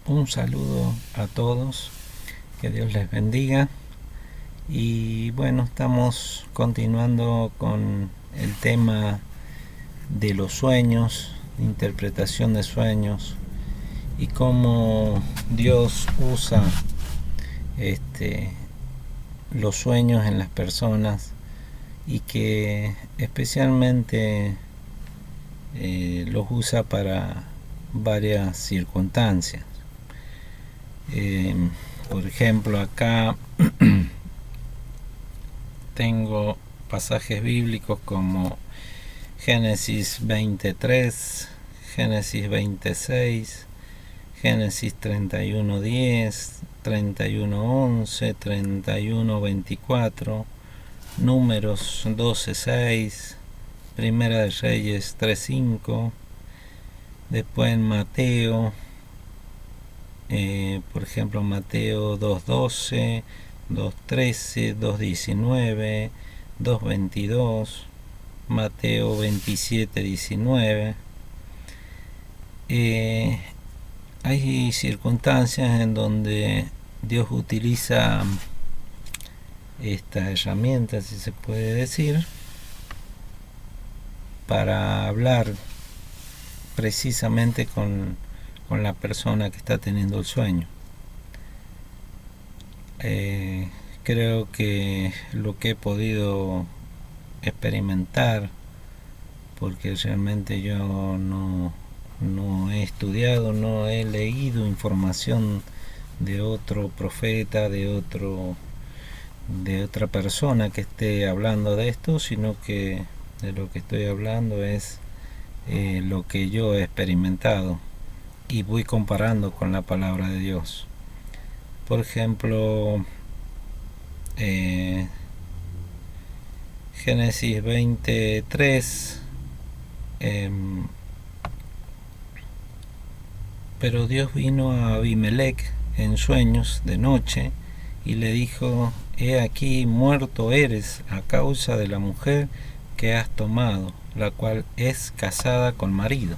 Un saludo a todos, que Dios les bendiga. Y bueno, estamos continuando con el tema de los sueños, interpretación de sueños y cómo Dios usa este, los sueños en las personas y que especialmente los usa para varias circunstancias. Eh, por ejemplo, acá tengo pasajes bíblicos como Génesis 23, Génesis 26, Génesis 31:10, 31:11, 31:24, Números 12:6, Primera de Reyes 3:5, después en Mateo, por ejemplo Mateo 2:12, 2:13, 2:19, 2:22, Mateo 27:19. Hay circunstancias en donde Dios utiliza esta herramienta, si se puede decir, para hablar precisamente con la persona que está teniendo el sueño. Creo que lo que he podido experimentar, porque realmente yo no he estudiado, no he leído información de otro profeta, de otra persona que esté hablando de esto, sino que de lo que estoy hablando es lo que yo he experimentado y voy comparando con la palabra de Dios. Por ejemplo, Génesis 23, pero Dios vino a Abimelech en sueños de noche y le dijo: he aquí muerto eres a causa de la mujer que has tomado, la cual es casada con marido.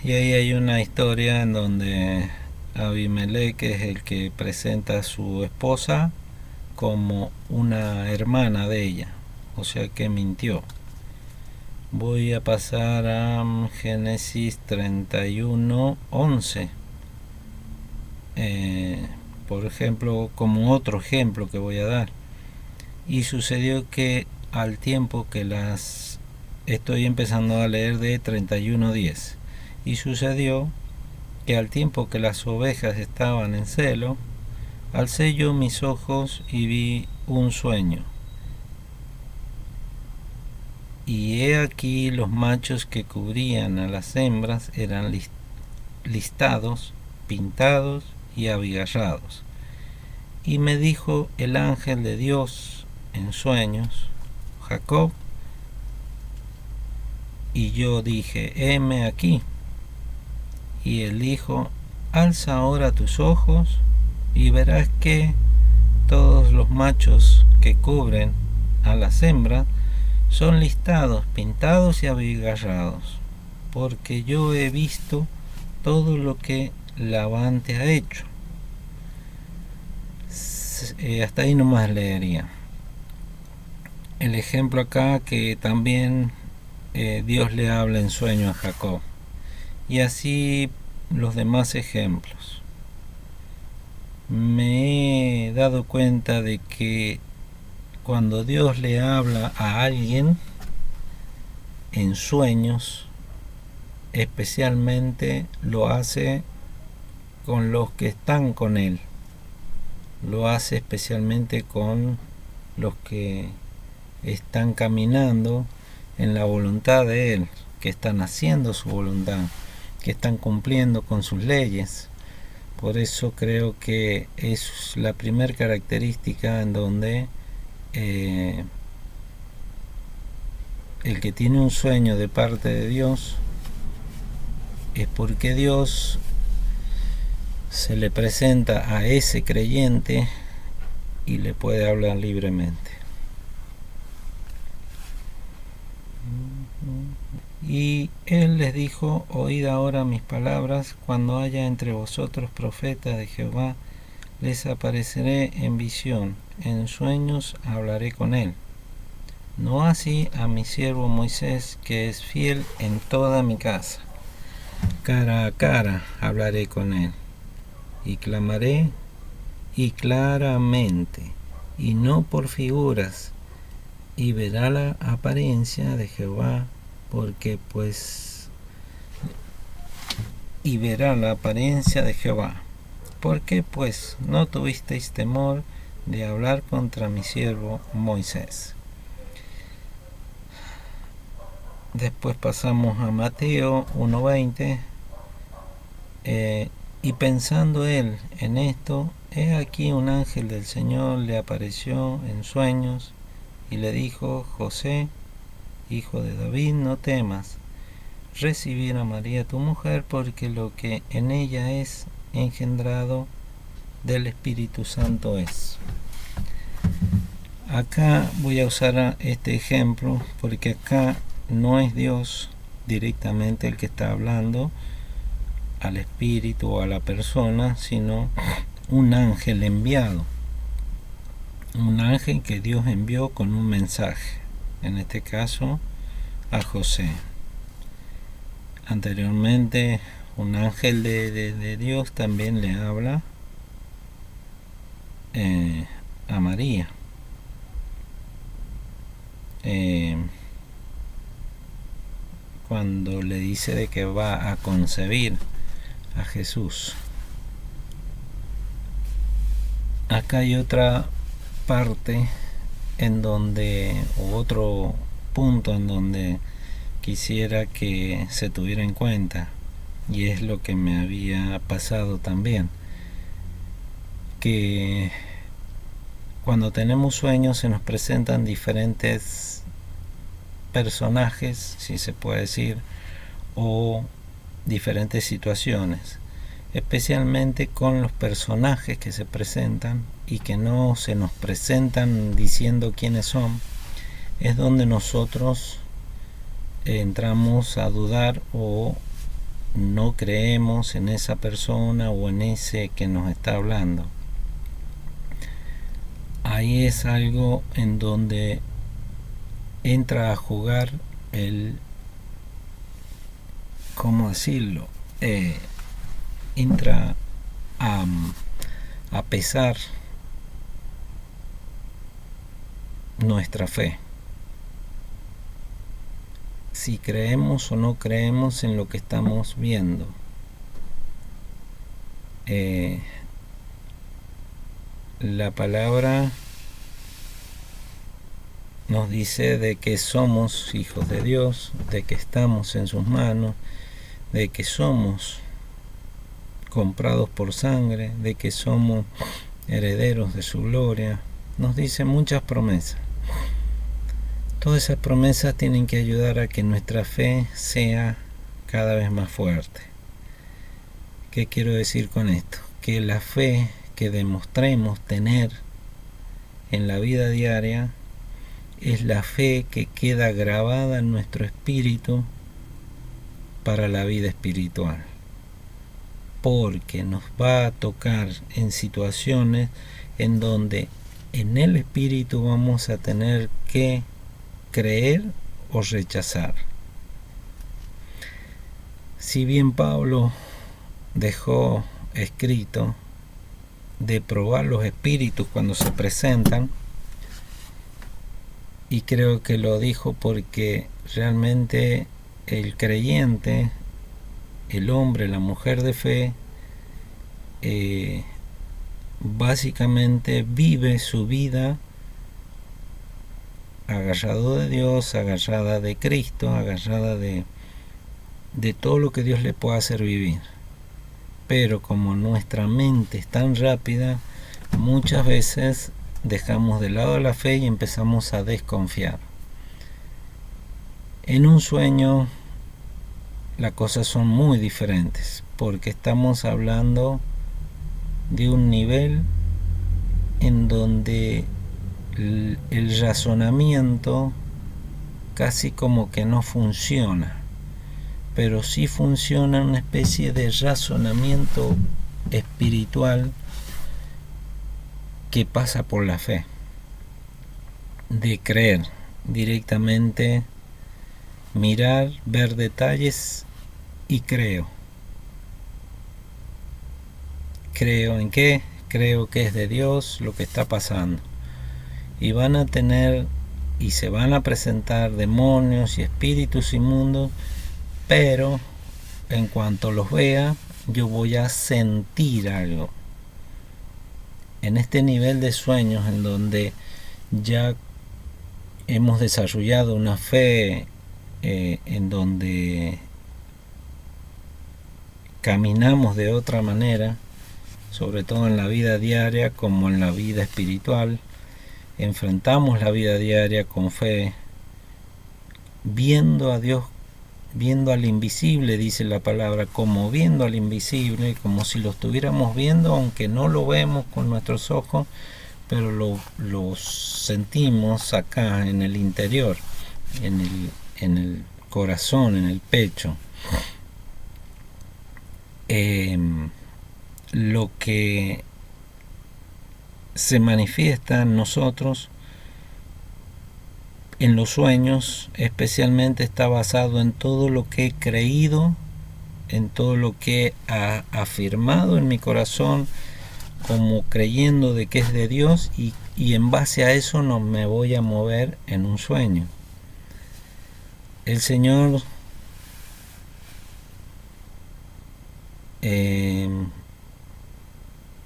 Y ahí hay una historia en donde Abimelech es el que presenta a su esposa como una hermana de ella, o sea que mintió. Voy a pasar a Génesis 31:11, por ejemplo, como otro ejemplo que voy a dar. Y sucedió que al tiempo que estoy empezando a leer de 31:10, y sucedió que al tiempo que las ovejas estaban en celo, alcé yo mis ojos y vi un sueño. Y he aquí los machos que cubrían a las hembras eran listados, pintados y abigarrados. Y me dijo el ángel de Dios en sueños: Jacob. Y yo dije: heme aquí. Y él dijo: alza ahora tus ojos y verás que todos los machos que cubren a las hembras son listados, pintados y abigarrados, porque yo he visto todo lo que Labán te ha hecho. Hasta ahí nomás leería. El ejemplo acá que también Dios le habla en sueño a Jacob. Y así los demás ejemplos. Me he dado cuenta de que cuando Dios le habla a alguien en sueños, especialmente lo hace con los que están con él. Lo hace especialmente con los que están caminando en la voluntad de él, que están haciendo su voluntad, que están cumpliendo con sus leyes. Por eso creo que es la primera característica en donde el que tiene un sueño de parte de Dios es porque Dios se le presenta a ese creyente y le puede hablar libremente. Y él les dijo: oíd ahora mis palabras. Cuando haya entre vosotros profetas de Jehová, les apareceré en visión, en sueños hablaré con él. No así a mi siervo Moisés, que es fiel en toda mi casa. Cara a cara hablaré con él, y clamaré y claramente, y no por figuras, y verá la apariencia de Jehová, y verá la apariencia de Jehová. Porque pues no tuvisteis temor de hablar contra mi siervo Moisés. Después pasamos a Mateo 1:20. Y pensando él en esto, he aquí un ángel del Señor le apareció en sueños y le dijo: José, hijo de David, no temas recibir a María tu mujer, porque lo que en ella es engendrado del Espíritu Santo es. Acá voy a usar este ejemplo porque acá no es Dios directamente el que está hablando al espíritu o a la persona, sino un ángel enviado, un ángel que Dios envió con un mensaje, en este caso a José. Anteriormente un ángel de Dios también le habla a María. Cuando le dice de que va a concebir a Jesús. Acá hay otra parte en donde, o otro punto en donde quisiera que se tuviera en cuenta, y es lo que me había pasado también, que cuando tenemos sueños se nos presentan diferentes personajes, si se puede decir, o diferentes situaciones, especialmente con los personajes que se presentan y que no se nos presentan diciendo quiénes son, es donde nosotros entramos a dudar o no creemos en esa persona o en ese que nos está hablando. Ahí es algo en donde entra a jugar ¿cómo decirlo? Entra a pesar nuestra fe. Si creemos o no creemos en lo que estamos viendo. La palabra nos dice de que somos hijos de Dios, de que estamos en sus manos, de que somos comprados por sangre, de que somos herederos de su gloria. Nos dice muchas promesas. Todas esas promesas tienen que ayudar a que nuestra fe sea cada vez más fuerte. ¿Qué quiero decir con esto? Que la fe que demostremos tener en la vida diaria es la fe que queda grabada en nuestro espíritu para la vida espiritual, porque nos va a tocar en situaciones en donde en el espíritu vamos a tener que creer o rechazar. Si bien Pablo dejó escrito de probar los espíritus cuando se presentan, y creo que lo dijo porque realmente el creyente, el hombre, la mujer de fe, básicamente vive su vida agarrado de Dios, agarrada de Cristo, agarrada de todo lo que Dios le pueda hacer vivir. Pero como nuestra mente es tan rápida, muchas veces dejamos de lado la fe y empezamos a desconfiar. En un sueño las cosas son muy diferentes, porque estamos hablando de un nivel en donde el razonamiento casi como que no funciona. pero sí funciona una especie de razonamiento espiritual que pasa por la fe, de creer directamente, mirar, ver detalles y creo. ¿Creo en qué? Creo que es de Dios lo que está pasando. Y van a tener y se van a presentar demonios y espíritus inmundos, pero en cuanto los vea, yo voy a sentir algo. En este nivel de sueños en donde ya hemos desarrollado una fe, en donde caminamos de otra manera, sobre todo en la vida diaria como en la vida espiritual, enfrentamos la vida diaria con fe, viendo a Dios, viendo al invisible, dice la palabra, como viendo al invisible, como si lo estuviéramos viendo, aunque no lo vemos con nuestros ojos, pero lo sentimos acá en el interior, en el corazón, en el pecho. Lo que se manifiesta en nosotros en los sueños especialmente está basado en todo lo que he creído, en todo lo que he afirmado en mi corazón como creyendo de que es de Dios, y en base a eso no me voy a mover en un sueño. El Señor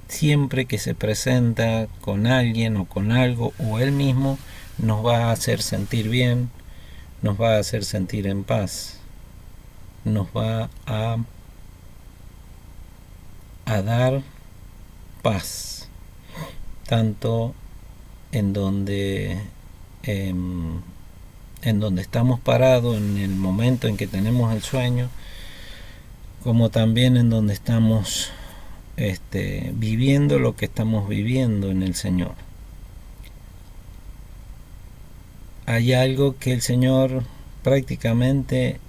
siempre que se presenta con alguien o con algo o Él mismo, nos va a hacer sentir bien, nos va a hacer sentir en paz, nos va a dar paz, tanto en donde estamos parados en el momento en que tenemos el sueño, como también en donde estamos viviendo lo que estamos viviendo en el Señor. Hay algo que el Señor prácticamente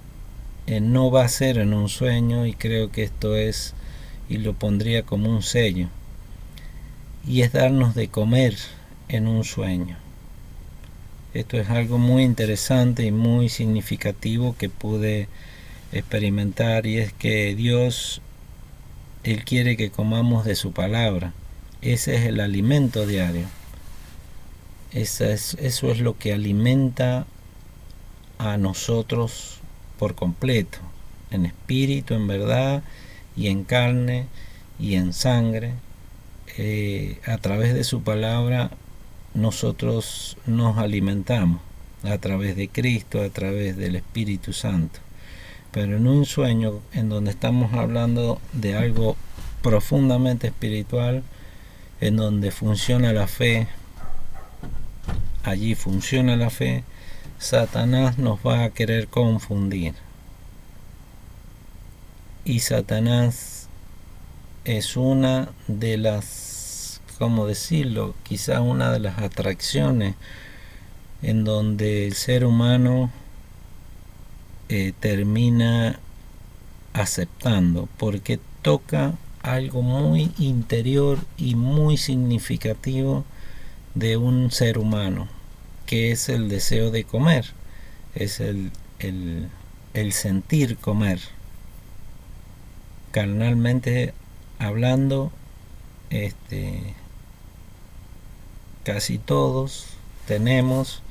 no va a hacer en un sueño, y creo que esto es, y lo pondría como un sello, y es darnos de comer en un sueño. Esto es algo muy interesante y muy significativo que pude experimentar, y es que Dios, Él quiere que comamos de su palabra. Ese es el alimento diario. Eso es lo que alimenta a nosotros por completo, en espíritu, en verdad, y en carne, y en sangre. A través de su palabra nosotros nos alimentamos, a través de Cristo, a través del Espíritu Santo. Pero en un sueño en donde estamos hablando de algo profundamente espiritual, en donde funciona la fe, allí funciona la fe, Satanás nos va a querer confundir. Y Satanás es una de las, ¿cómo decirlo? Quizás una de las atracciones en donde el ser humano termina aceptando, porque toca algo muy interior y muy significativo de un ser humano, que es el deseo de comer, es el sentir comer. Carnalmente hablando, casi todos tenemos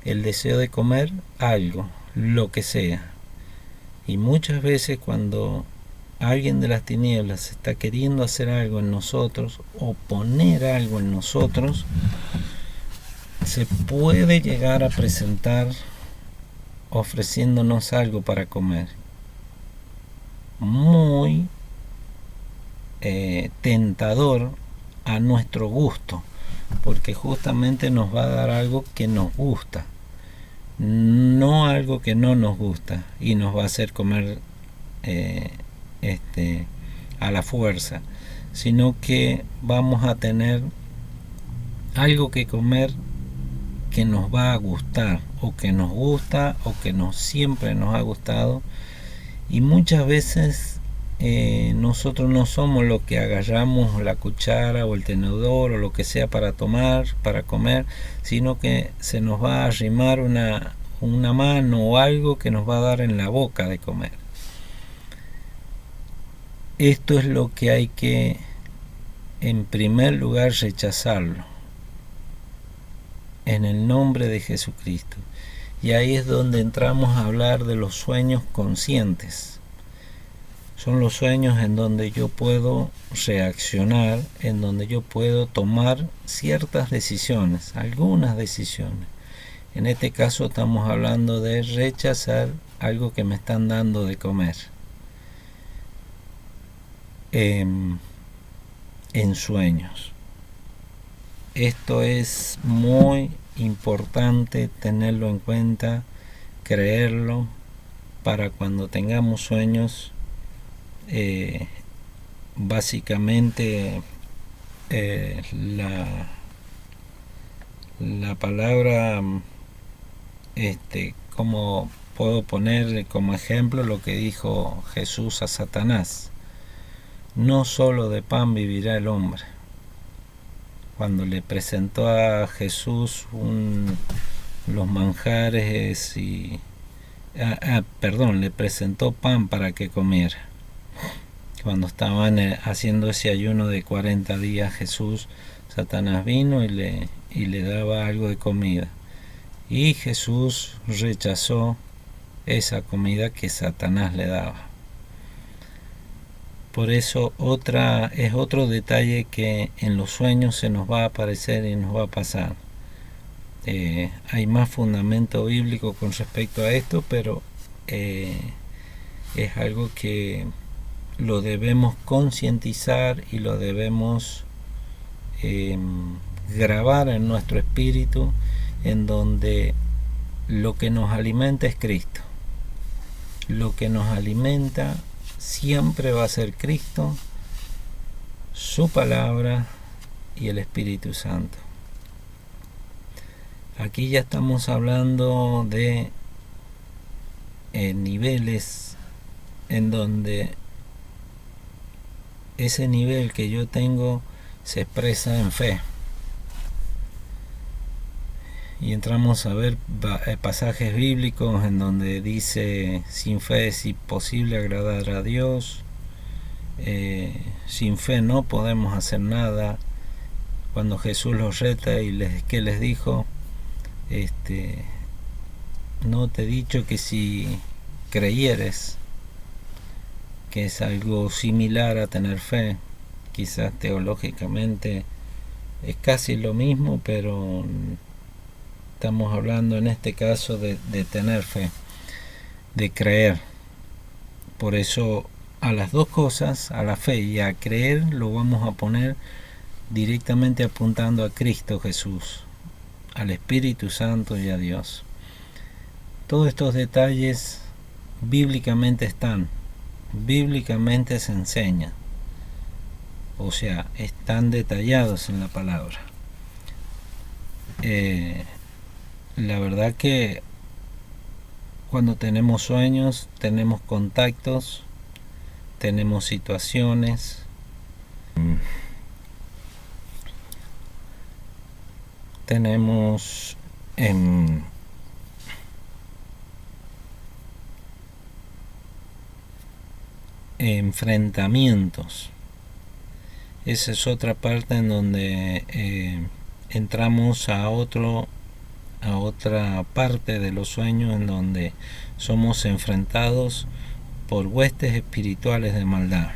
el deseo de comer algo, lo que sea. Y muchas veces cuando alguien de las tinieblas está queriendo hacer algo en nosotros o poner algo en nosotros, se puede llegar a presentar ofreciéndonos algo para comer, muy tentador a nuestro gusto, porque justamente nos va a dar algo que nos gusta, no algo que no nos gusta, y nos va a hacer comer a la fuerza, sino que vamos a tener algo que comer que nos va a gustar, o que nos gusta, o que siempre nos ha gustado, Y muchas veces nosotros no somos los que agarramos la cuchara o el tenedor o lo que sea para tomar, para comer, sino que se nos va a arrimar una mano o algo que nos va a dar en la boca de comer. Esto es lo que hay que, en primer lugar, rechazarlo, en el nombre de Jesucristo. Y ahí es donde entramos a hablar de los sueños conscientes. Son los sueños en donde yo puedo reaccionar, en donde yo puedo tomar ciertas decisiones, algunas decisiones. En este caso estamos hablando de rechazar algo que me están dando de comer. En sueños. Esto es muy importante tenerlo en cuenta, creerlo, para cuando tengamos sueños, básicamente la palabra, como puedo poner como ejemplo lo que dijo Jesús a Satanás: no solo de pan vivirá el hombre. Cuando le presentó a Jesús los manjares y le presentó pan para que comiera. Cuando estaban haciendo ese ayuno de 40 días, Satanás vino y le daba algo de comida. Y Jesús rechazó esa comida que Satanás le daba. Por eso es otro detalle que en los sueños se nos va a aparecer y nos va a pasar. Hay más fundamento bíblico con respecto a esto, pero es algo que lo debemos concientizar y lo debemos grabar en nuestro espíritu, en donde lo que nos alimenta es Cristo. Lo que nos alimenta siempre va a ser Cristo, su palabra y el Espíritu Santo. Aquí ya estamos hablando de niveles en donde ese nivel que yo tengo se expresa en fe. Y entramos a ver pasajes bíblicos en donde dice: sin fe es imposible agradar a Dios, sin fe no podemos hacer nada. Cuando Jesús los reta y ¿qué les dijo? No te he dicho que si creyeres, que es algo similar a tener fe. Quizás teológicamente es casi lo mismo, pero estamos hablando en este caso de tener fe, de creer. Por eso a las dos cosas, a la fe y a creer, lo vamos a poner directamente apuntando a Cristo Jesús, al Espíritu Santo y a Dios. Todos estos detalles bíblicamente están, bíblicamente se enseñan, o sea, están detallados en la palabra. La verdad que cuando tenemos sueños, tenemos contactos, tenemos situaciones, tenemos enfrentamientos. Esa es otra parte en donde entramos a otra parte de los sueños, en donde somos enfrentados por huestes espirituales de maldad.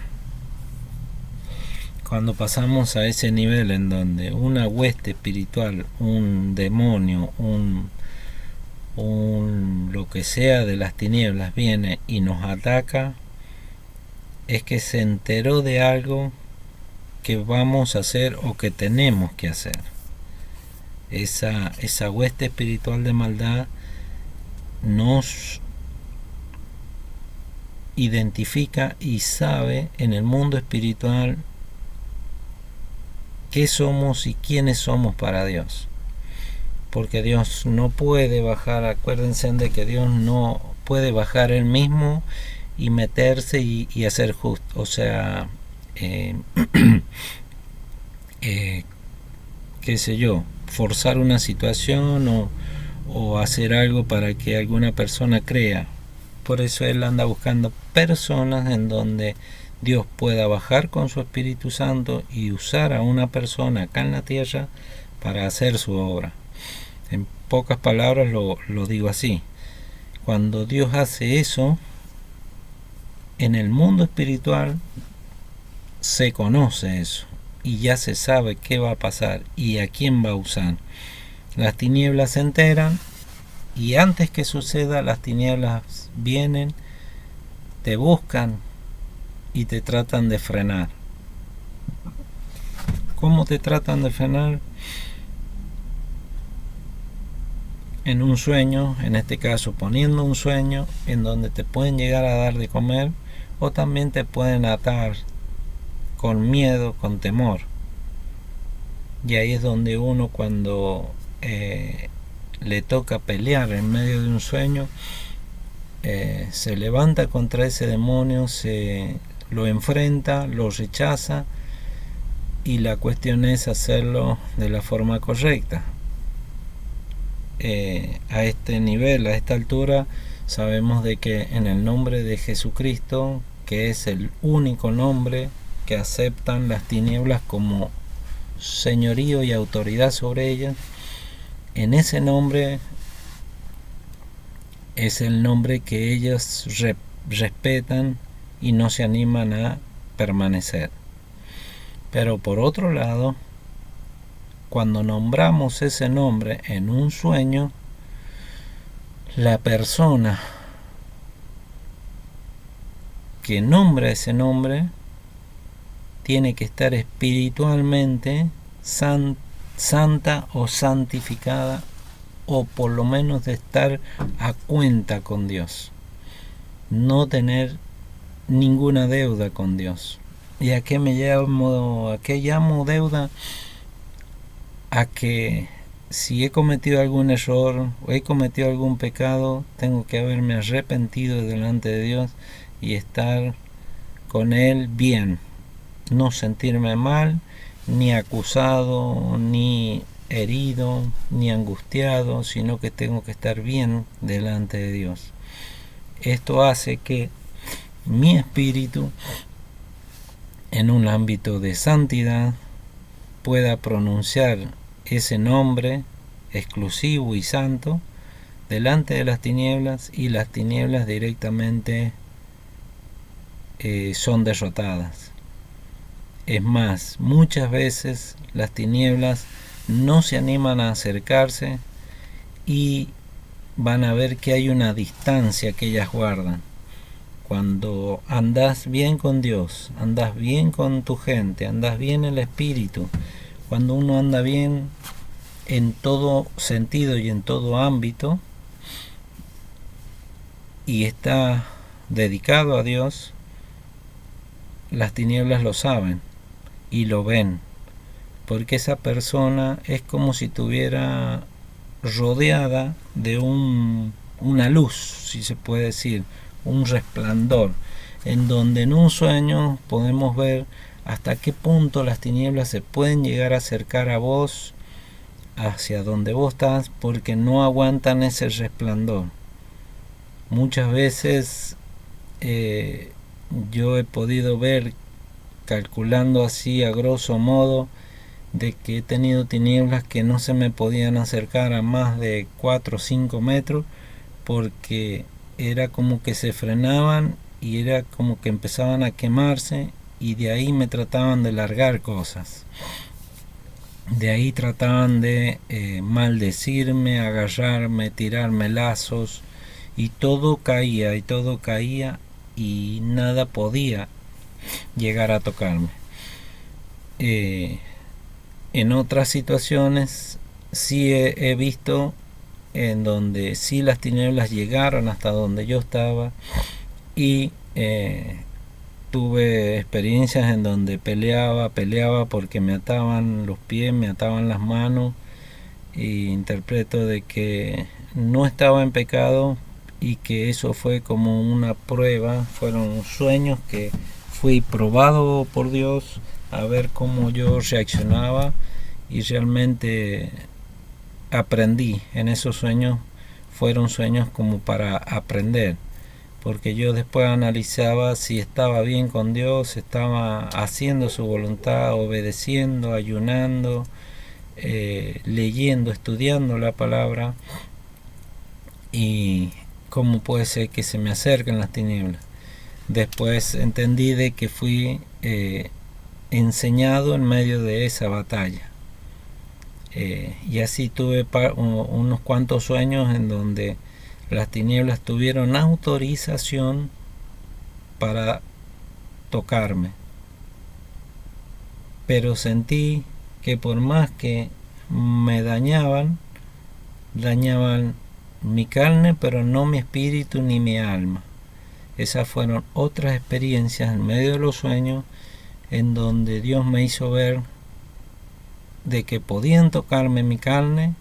Cuando pasamos a ese nivel en donde una hueste espiritual, un demonio, lo que sea de las tinieblas viene y nos ataca, es que se enteró de algo que vamos a hacer o que tenemos que hacer. Esa hueste espiritual de maldad nos identifica y sabe en el mundo espiritual qué somos y quiénes somos para Dios. Porque Dios no puede bajar, acuérdense de que Dios no puede bajar Él mismo y meterse y hacer justo, o sea, qué sé yo, forzar una situación o hacer algo para que alguna persona crea. Por eso él anda buscando personas en donde Dios pueda bajar con su Espíritu Santo y usar a una persona acá en la tierra para hacer su obra. En pocas palabras lo digo así. Cuando Dios hace eso, en el mundo espiritual se conoce eso y ya se sabe qué va a pasar y a quién va a usar. Las tinieblas se enteran y antes que suceda, las tinieblas vienen, te buscan y te tratan de frenar. ¿Cómo te tratan de frenar? En un sueño, en este caso poniendo un sueño en donde te pueden llegar a dar de comer, o también te pueden atar con miedo, con temor. Y ahí es donde uno, cuando le toca pelear en medio de un sueño, se levanta contra ese demonio, se lo enfrenta, lo rechaza, y la cuestión es hacerlo de la forma correcta. A este nivel, a esta altura, sabemos de que en el nombre de Jesucristo, que es el único nombre que aceptan las tinieblas como señorío y autoridad sobre ellas, en ese nombre es el nombre que ellas respetan y no se animan a permanecer. Pero por otro lado, cuando nombramos ese nombre en un sueño, la persona que nombra ese nombre tiene que estar espiritualmente santa o santificada, o por lo menos de estar a cuenta con Dios, no tener ninguna deuda con Dios. ¿Y a qué llamo deuda? A que si he cometido algún error o he cometido algún pecado, tengo que haberme arrepentido delante de Dios y estar con Él bien, no sentirme mal, ni acusado, ni herido, ni angustiado, sino que tengo que estar bien delante de Dios. Esto hace que mi espíritu, en un ámbito de santidad, pueda pronunciar ese nombre exclusivo y santo delante de las tinieblas, y las tinieblas directamente son derrotadas. Es más, muchas veces las tinieblas no se animan a acercarse y van a ver que hay una distancia que ellas guardan. Cuando andas bien con Dios, andas bien con tu gente, andas bien en el espíritu, cuando uno anda bien en todo sentido y en todo ámbito y está dedicado a Dios, las tinieblas lo saben y lo ven, porque esa persona es como si estuviera rodeada de una luz, si se puede decir, un resplandor, en donde en un sueño podemos ver hasta qué punto las tinieblas se pueden llegar a acercar a vos, hacia donde vos estás, porque no aguantan ese resplandor. Muchas veces yo he podido ver, calculando así a grosso modo, de que he tenido tinieblas que no se me podían acercar a más de 4 o 5 metros, porque era como que se frenaban y era como que empezaban a quemarse, y de ahí me trataban de largar cosas. De ahí trataban de maldecirme, agarrarme, tirarme lazos, y todo caía y nada podía llegar a tocarme. En otras situaciones sí he visto en donde sí las tinieblas llegaron hasta donde yo estaba, y tuve experiencias en donde peleaba porque me ataban los pies, me ataban las manos, y interpreto de que no estaba en pecado, y que eso fue como una prueba, fueron sueños que fui probado por Dios a ver cómo yo reaccionaba, y realmente aprendí en esos sueños. Fueron sueños como para aprender, porque yo después analizaba si estaba bien con Dios, estaba haciendo su voluntad, obedeciendo, ayunando, leyendo, estudiando la palabra, y cómo puede ser que se me acerquen las tinieblas. Después entendí de que fui enseñado en medio de esa batalla. Y así tuve unos cuantos sueños en donde las tinieblas tuvieron autorización para tocarme, pero sentí que por más que me dañaban mi carne, pero no mi espíritu ni mi alma. Esas fueron otras experiencias en medio de los sueños en donde Dios me hizo ver de que podían tocarme mi carne,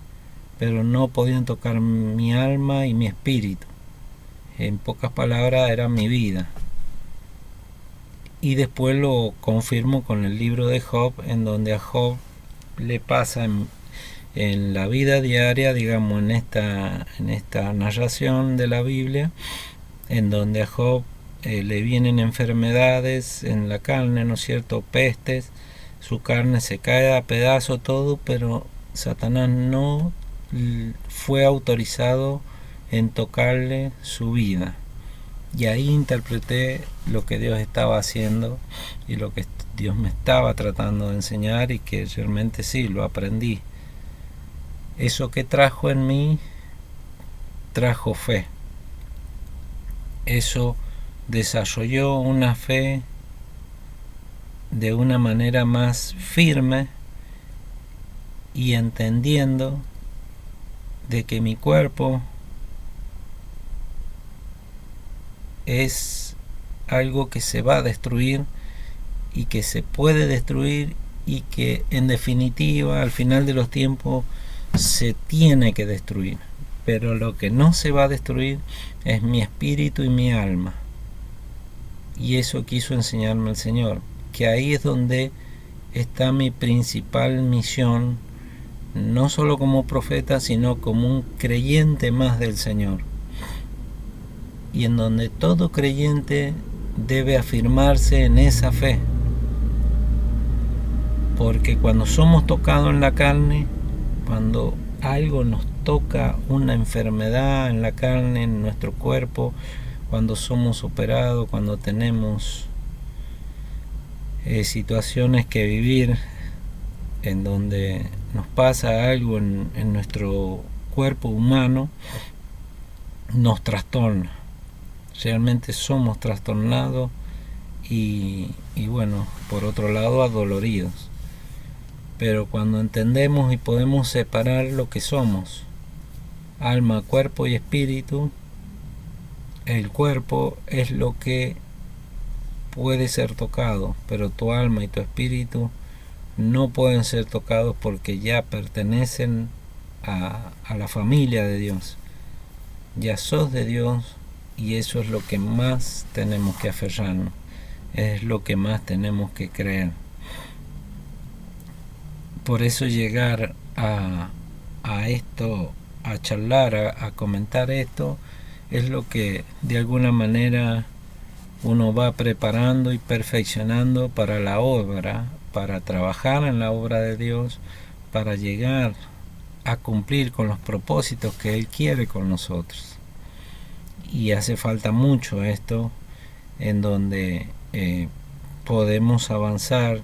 pero no podían tocar mi alma y mi espíritu. En pocas palabras, era mi vida. Y después lo confirmo con el libro de Job, en donde a Job le pasa en la vida diaria, digamos, en esta narración de la Biblia, en donde a Job le vienen enfermedades en la carne, ¿no es cierto?, pestes, su carne se cae a pedazos todo, pero Satanás no fue autorizado en tocarle su vida. Y ahí interpreté lo que Dios estaba haciendo y lo que Dios me estaba tratando de enseñar, y que realmente sí, lo aprendí. Eso que trajo en mí, trajo fe. Eso desarrolló una fe de una manera más firme, y entendiendo de que mi cuerpo es algo que se va a destruir y que se puede destruir, y que en definitiva al final de los tiempos se tiene que destruir, pero lo que no se va a destruir es mi espíritu y mi alma. Y eso quiso enseñarme el Señor, que ahí es donde está mi principal misión, no solo como profeta, sino como un creyente más del Señor, y en donde todo creyente debe afirmarse en esa fe, porque cuando somos tocados en la carne, cuando algo nos toca, una enfermedad en la carne, en nuestro cuerpo, cuando somos operados, cuando tenemos situaciones que vivir en donde nos pasa algo en nuestro cuerpo humano, nos trastorna. Realmente somos trastornados y bueno, por otro lado, adoloridos. Pero cuando entendemos y podemos separar lo que somos, alma, cuerpo y espíritu, el cuerpo es lo que puede ser tocado, pero tu alma y tu espíritu no pueden ser tocados, porque ya pertenecen a la familia de Dios. Ya sos de Dios, y eso es lo que más tenemos que aferrarnos, es lo que más tenemos que creer. Por eso llegar a esto, a charlar, a comentar esto, es lo que de alguna manera uno va preparando y perfeccionando para la obra, para trabajar en la obra de Dios, para llegar a cumplir con los propósitos que Él quiere con nosotros. Y hace falta mucho esto, en donde podemos avanzar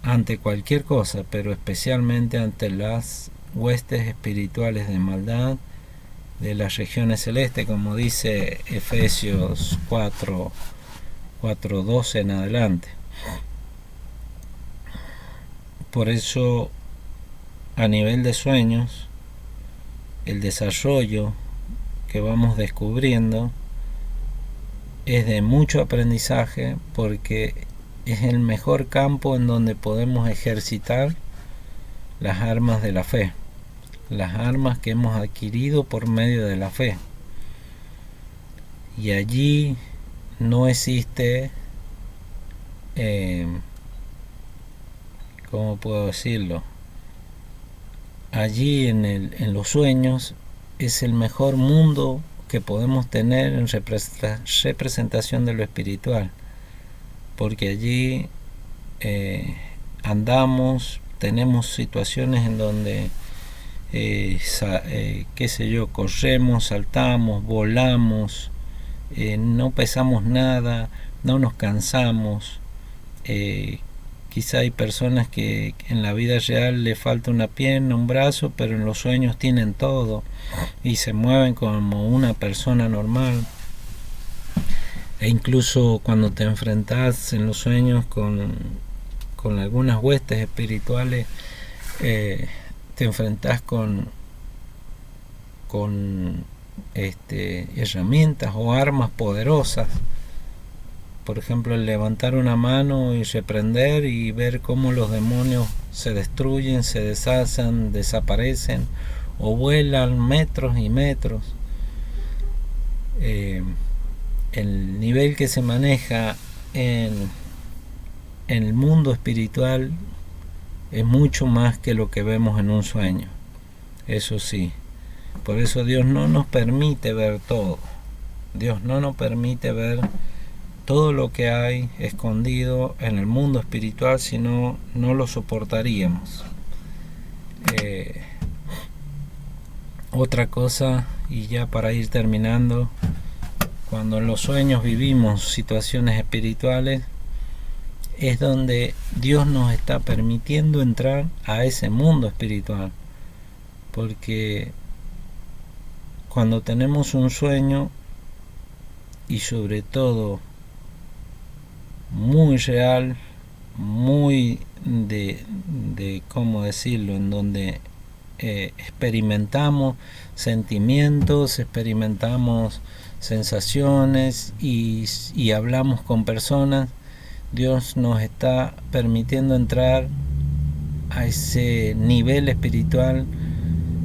ante cualquier cosa, pero especialmente ante las huestes espirituales de maldad de las regiones celestes, como dice Efesios 4:12 en adelante. Por eso, a nivel de sueños, el desarrollo que vamos descubriendo es de mucho aprendizaje, porque es el mejor campo en donde podemos ejercitar las armas de la fe, las armas que hemos adquirido por medio de la fe. y allí no existe, ¿cómo puedo decirlo? Allí en los sueños es el mejor mundo que podemos tener en representación de lo espiritual, porque allí andamos, tenemos situaciones en donde qué sé yo, corremos, saltamos, volamos, no pesamos nada, no nos cansamos. Quizá hay personas que en la vida real le falta una pierna, un brazo, pero en los sueños tienen todo y se mueven como una persona normal. E incluso cuando te enfrentas en los sueños con algunas huestes espirituales, te enfrentas con herramientas o armas poderosas. Por ejemplo, el levantar una mano y reprender y ver cómo los demonios se destruyen, se deshacen, desaparecen o vuelan metros y metros. El nivel que se maneja en el mundo espiritual es mucho más que lo que vemos en un sueño. Eso sí. Por eso Dios no nos permite ver todo. Dios no nos permite ver todo lo que hay escondido en el mundo espiritual, si no, no lo soportaríamos. Otra cosa, y ya para ir terminando, cuando en los sueños vivimos situaciones espirituales, es donde Dios nos está permitiendo entrar a ese mundo espiritual, porque cuando tenemos un sueño, y sobre todo muy real, muy de ¿cómo decirlo?, en donde experimentamos sentimientos, experimentamos sensaciones y hablamos con personas, Dios nos está permitiendo entrar a ese nivel espiritual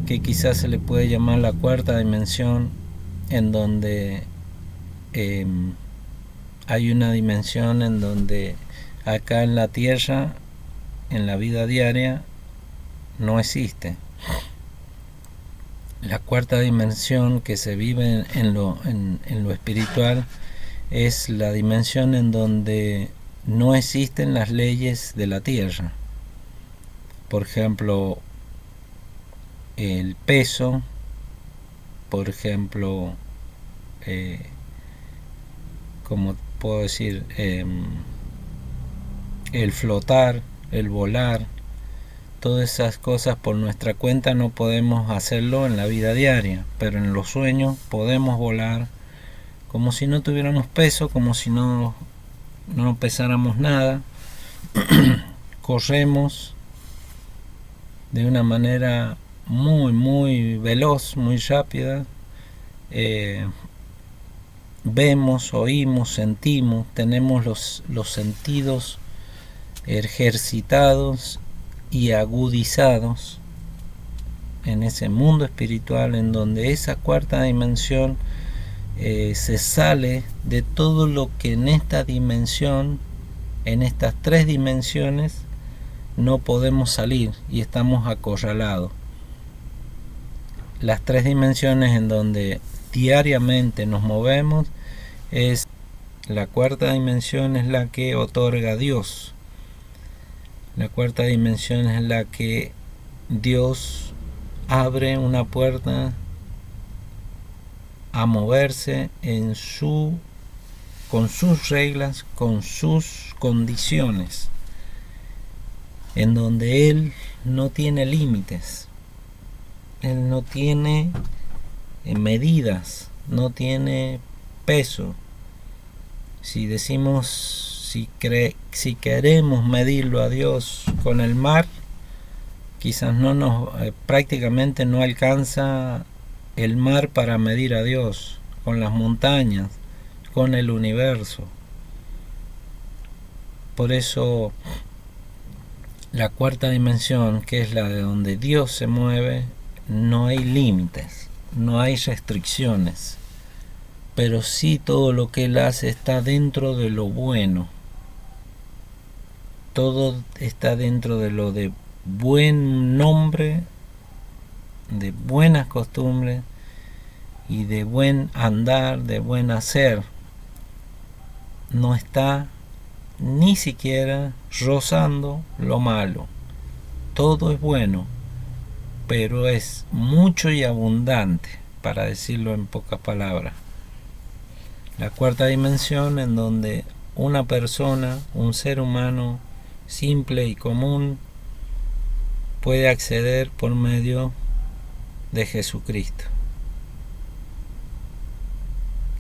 que quizás se le puede llamar la cuarta dimensión, en donde hay una dimensión en donde acá en la tierra, en la vida diaria, no existe. La cuarta dimensión que se vive en lo espiritual es la dimensión en donde no existen las leyes de la tierra. Por ejemplo, el peso, por ejemplo, como puedo decir, el flotar, el volar, todas esas cosas por nuestra cuenta no podemos hacerlo en la vida diaria, pero en los sueños podemos volar como si no tuviéramos peso, como si no pesáramos nada. Corremos de una manera muy veloz, muy rápida. Vemos, oímos, sentimos, tenemos los sentidos ejercitados y agudizados en ese mundo espiritual, en donde esa cuarta dimensión se sale de todo lo que en esta dimensión, en estas tres dimensiones, no podemos salir y estamos acorralados. Las tres dimensiones en donde diariamente nos movemos, es la cuarta dimensión, es la que otorga Dios. La cuarta dimensión es la que Dios abre una puerta a moverse con sus reglas, con sus condiciones, en donde Él no tiene límites, Él no tiene medidas, no tiene peso. Si decimos, si queremos medirlo a Dios con el mar, quizás prácticamente no alcanza el mar para medir a Dios, con las montañas, con el universo. Por eso la cuarta dimensión, que es la de donde Dios se mueve, no hay límites, no hay restricciones. pero sí todo lo que Él hace está dentro de lo bueno. Todo está dentro de lo de buen nombre, de buenas costumbres y de buen andar, de buen hacer. No está ni siquiera rozando lo malo. Todo es bueno, pero es mucho y abundante, para decirlo en pocas palabras. La cuarta dimensión, en donde una persona, un ser humano simple y común, puede acceder por medio de Jesucristo,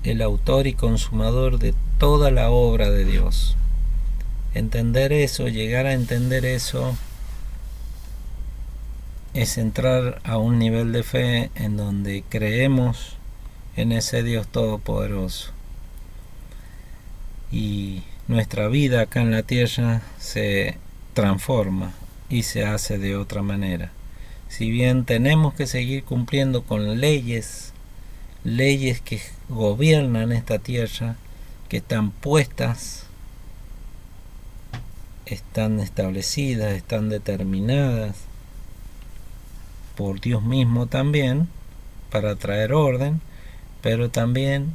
el autor y consumador de toda la obra de Dios. Entender eso, llegar a entender eso, es entrar a un nivel de fe en donde creemos en ese Dios todopoderoso. Y nuestra vida acá en la tierra se transforma y se hace de otra manera. Si bien tenemos que seguir cumpliendo con leyes que gobiernan esta tierra, que están puestas, están establecidas, están determinadas por Dios mismo también, para traer orden, pero también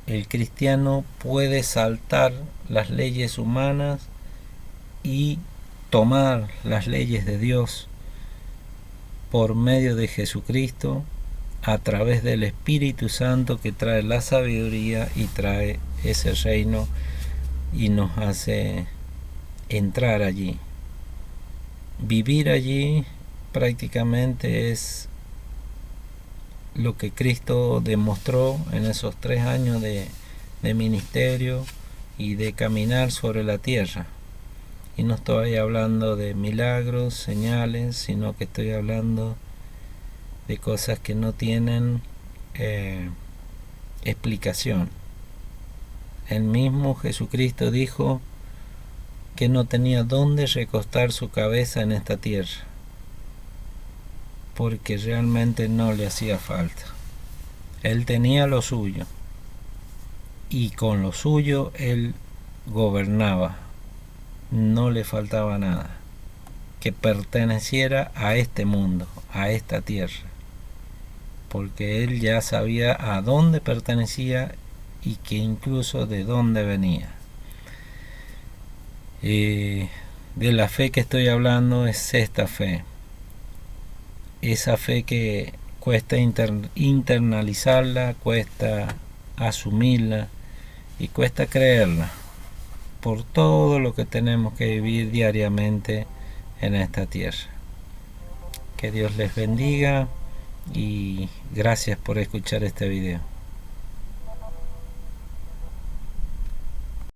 el cristiano puede saltar las leyes humanas y tomar las leyes de Dios por medio de Jesucristo, a través del Espíritu Santo, que trae la sabiduría y trae ese reino y nos hace entrar allí. Vivir allí prácticamente es lo que Cristo demostró en esos 3 años de ministerio y de caminar sobre la tierra. Y no estoy hablando de milagros, señales, sino que estoy hablando de cosas que no tienen explicación. El mismo Jesucristo dijo que no tenía dónde recostar su cabeza en esta tierra, porque realmente no le hacía falta. Él tenía lo suyo, y con lo suyo Él gobernaba. No le faltaba nada que perteneciera a este mundo, a esta tierra, porque Él ya sabía a dónde pertenecía y que incluso de dónde venía. De la fe que estoy hablando es esta fe, esa fe que cuesta internalizarla, cuesta asumirla y cuesta creerla, por todo lo que tenemos que vivir diariamente en esta tierra. Que Dios les bendiga y gracias por escuchar este video.